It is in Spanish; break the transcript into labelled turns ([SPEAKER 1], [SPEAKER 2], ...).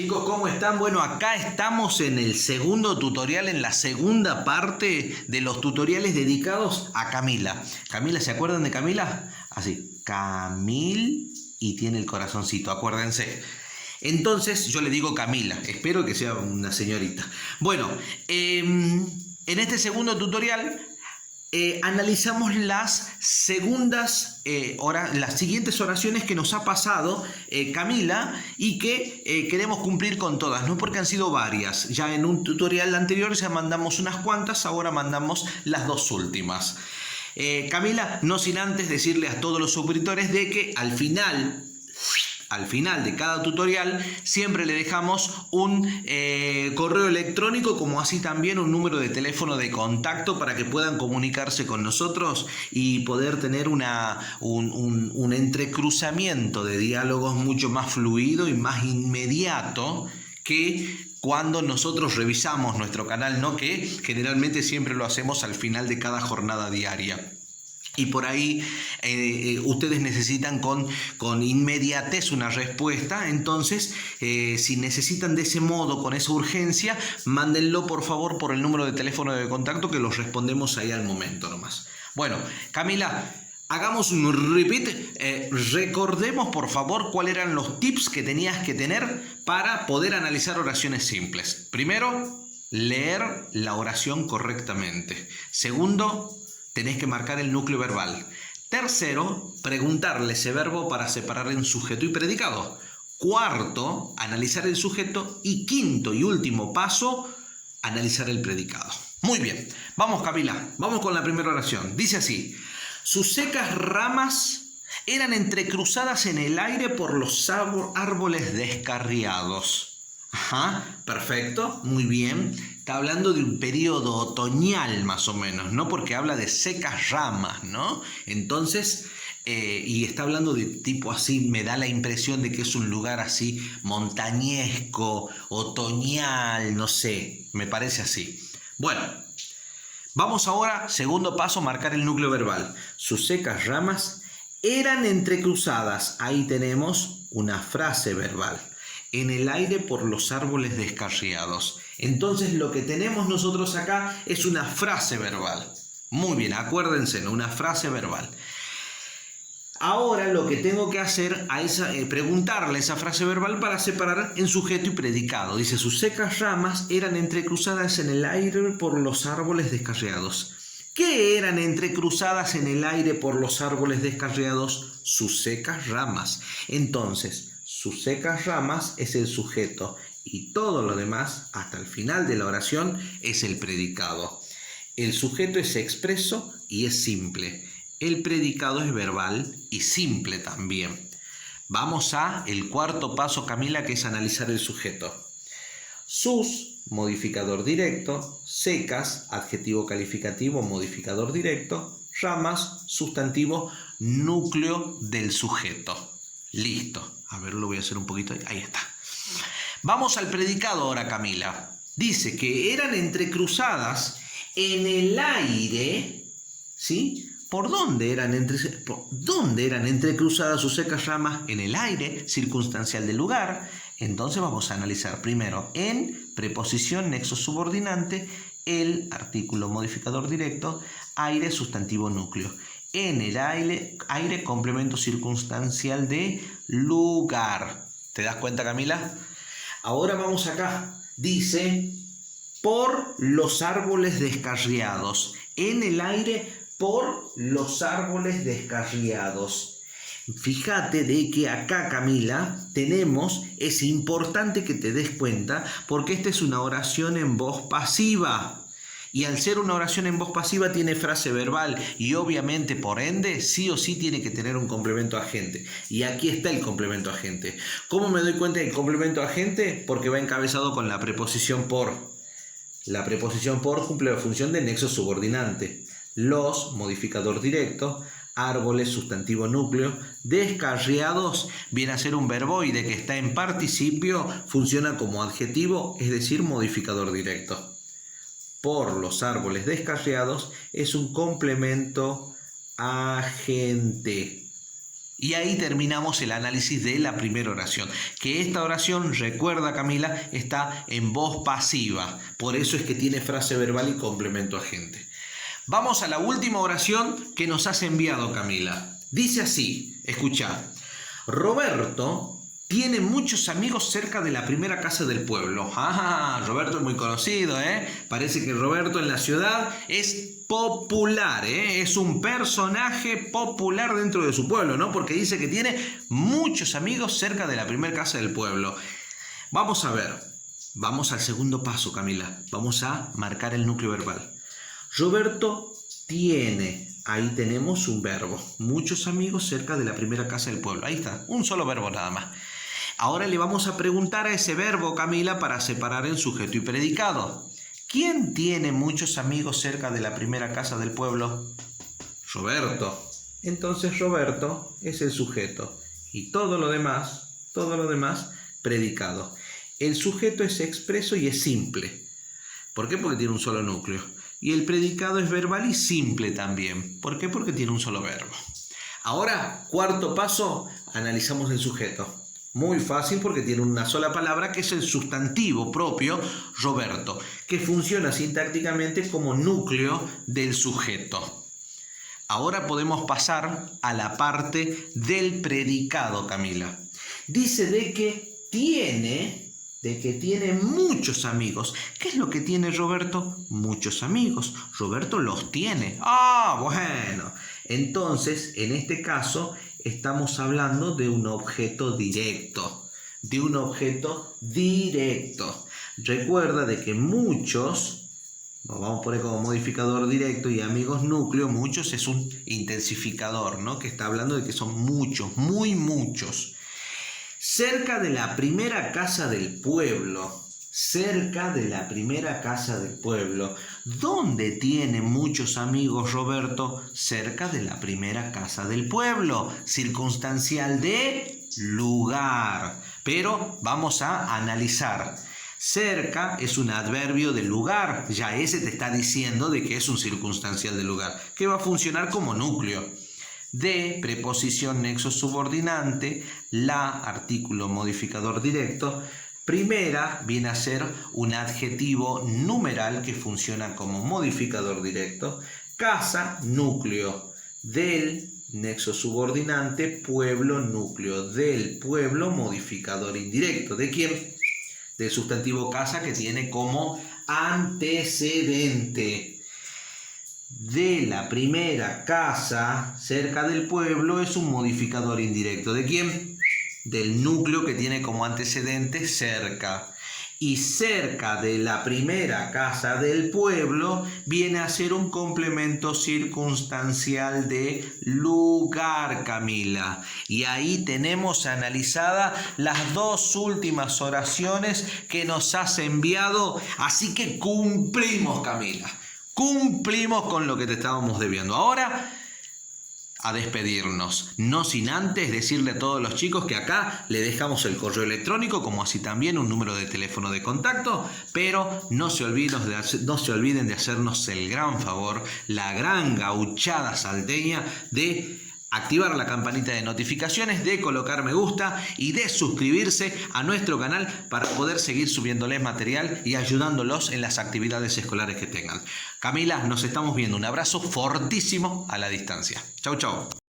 [SPEAKER 1] Chicos, ¿cómo están? Bueno, acá estamos en el segundo tutorial, en la segunda parte de los tutoriales dedicados a Camila. Camila, ¿se acuerdan de Camila? Así, Camil y tiene el corazoncito, acuérdense. Entonces yo le digo Camila, espero que sea una señorita. Bueno, en este segundo tutorial analizamos las siguientes oraciones que nos ha pasado Camila y que queremos cumplir con todas, ¿no? Porque han sido varias. Ya en un tutorial anterior ya mandamos unas cuantas, ahora mandamos las dos últimas. Camila, no sin antes decirle a todos los suscriptores de que al final de cada tutorial siempre le dejamos un correo electrónico, como así también un número de teléfono de contacto para que puedan comunicarse con nosotros y poder tener un entrecruzamiento de diálogos mucho más fluido y más inmediato que cuando nosotros revisamos nuestro canal, ¿no? Que generalmente siempre lo hacemos al final de cada jornada diaria. Y por ahí ustedes necesitan con inmediatez una respuesta. Entonces, si necesitan de ese modo, con esa urgencia, mándenlo por favor por el número de teléfono de contacto que los respondemos ahí al momento nomás. Bueno, Camila, hagamos un repeat. Recordemos por favor cuáles eran los tips que tenías que tener para poder analizar oraciones simples. Primero, leer la oración correctamente. Segundo, tenés que marcar el núcleo verbal. Tercero, preguntarle ese verbo para separar en sujeto y predicado. Cuarto, analizar el sujeto. Y quinto y último paso, analizar el predicado. Muy bien, vamos Camila, vamos con la primera oración. Dice así: sus secas ramas eran entrecruzadas en el aire por los árboles descarriados. Ajá, perfecto, muy bien. Está hablando de un periodo otoñal más o menos, ¿no? Porque habla de secas ramas, ¿no? Entonces, y está hablando de tipo así, me da la impresión de que es un lugar así montañesco, otoñal, no sé, me parece así. Bueno, vamos ahora, segundo paso, marcar el núcleo verbal. Sus secas ramas eran entrecruzadas. Ahí tenemos una frase verbal. En el aire por los árboles descarriados. Entonces lo que tenemos nosotros acá es una frase verbal. Muy bien, acuérdense, ¿no? Una frase verbal. Ahora lo que tengo que hacer es preguntarle esa frase verbal para separar en sujeto y predicado. Dice, sus secas ramas eran entrecruzadas en el aire por los árboles descarriados. ¿Qué eran entrecruzadas en el aire por los árboles descarriados? Sus secas ramas. Entonces, sus secas ramas es el sujeto y todo lo demás, hasta el final de la oración, es el predicado. El sujeto es expreso y es simple. El predicado es verbal y simple también. Vamos a el cuarto paso, Camila, que es analizar el sujeto. Sus, modificador directo, secas, adjetivo calificativo, modificador directo, ramas, sustantivo, núcleo del sujeto. Listo. A ver, lo voy a hacer un poquito. Ahí está. Vamos al predicado ahora, Camila. Dice que eran entrecruzadas en el aire, ¿sí? ¿Por dónde eran entrecruzadas sus secas ramas? En el aire, circunstancial del lugar. Entonces vamos a analizar primero en preposición, nexo subordinante, el artículo modificador directo, aire, sustantivo, núcleo. En el aire, complemento circunstancial de lugar. ¿Te das cuenta, Camila? Ahora vamos acá. Dice, por los árboles descarriados. En el aire, por los árboles descarriados. Fíjate de que acá, Camila, es importante que te des cuenta, porque esta es una oración en voz pasiva. Y al ser una oración en voz pasiva tiene frase verbal y obviamente por ende sí o sí tiene que tener un complemento agente. Y aquí está el complemento agente. ¿Cómo me doy cuenta del complemento agente? Porque va encabezado con la preposición por. La preposición por cumple la función de nexo subordinante. Los, modificador directo, árboles, sustantivo núcleo, descarriados viene a ser un verboide que está en participio, funciona como adjetivo, es decir, modificador directo. Por los árboles descarriados es un complemento agente. Y ahí terminamos el análisis de la primera oración. Que esta oración, recuerda Camila, está en voz pasiva. Por eso es que tiene frase verbal y complemento agente. Vamos a la última oración que nos has enviado, Camila. Dice así, escucha. Roberto tiene muchos amigos cerca de la primera casa del pueblo. Ah, Roberto es muy conocido, ¿eh? Parece que Roberto en la ciudad es popular, ¿eh? Es un personaje popular dentro de su pueblo, ¿no? Porque dice que tiene muchos amigos cerca de la primera casa del pueblo. Vamos a ver. Vamos al segundo paso, Camila. Vamos a marcar el núcleo verbal. Roberto tiene, ahí tenemos un verbo. Muchos amigos cerca de la primera casa del pueblo. Ahí está, un solo verbo nada más. Ahora le vamos a preguntar a ese verbo, Camila, para separar el sujeto y predicado. ¿Quién tiene muchos amigos cerca de la primera casa del pueblo? Roberto. Entonces Roberto es el sujeto. Y todo lo demás, predicado. El sujeto es expreso y es simple. ¿Por qué? Porque tiene un solo núcleo. Y el predicado es verbal y simple también. ¿Por qué? Porque tiene un solo verbo. Ahora, cuarto paso, analizamos el sujeto. Muy fácil porque tiene una sola palabra que es el sustantivo propio, Roberto, que funciona sintácticamente como núcleo del sujeto. Ahora podemos pasar a la parte del predicado, Camila. Dice de que tiene muchos amigos. ¿Qué es lo que tiene Roberto? Muchos amigos. Roberto los tiene. Ah, bueno. Entonces, en este caso, estamos hablando de un objeto directo. Recuerda de que muchos, lo vamos a poner como modificador directo, y amigos núcleo, muchos es un intensificador, ¿no? Que está hablando de que son muchos, muy muchos. Cerca de la primera casa del pueblo. ¿Dónde tiene muchos amigos Roberto? Cerca de la primera casa del pueblo. Circunstancial de lugar. Pero vamos a analizar. Cerca es un adverbio de lugar. Ya ese te está diciendo de que es un circunstancial de lugar, que va a funcionar como núcleo. De, preposición nexo subordinante, la, artículo modificador directo. Primera viene a ser un adjetivo numeral que funciona como modificador directo. Casa, núcleo. Del, nexo subordinante, pueblo, núcleo. Del pueblo, modificador indirecto. ¿De quién? Del sustantivo casa, que tiene como antecedente. De la primera casa cerca del pueblo es un modificador indirecto. ¿De quién? Del núcleo, que tiene como antecedente cerca. Y cerca de la primera casa del pueblo viene a ser un complemento circunstancial de lugar, Camila. Y ahí tenemos analizadas las dos últimas oraciones que nos has enviado. Así que cumplimos, Camila. Cumplimos con lo que te estábamos debiendo. Ahora, a despedirnos. No sin antes decirle a todos los chicos que acá le dejamos el correo electrónico, como así también un número de teléfono de contacto, pero no se olviden de hacernos el gran favor, la gran gauchada salteña de activar la campanita de notificaciones, de colocar me gusta y de suscribirse a nuestro canal para poder seguir subiéndoles material y ayudándolos en las actividades escolares que tengan. Camila, nos estamos viendo. Un abrazo fortísimo a la distancia. Chau, chau.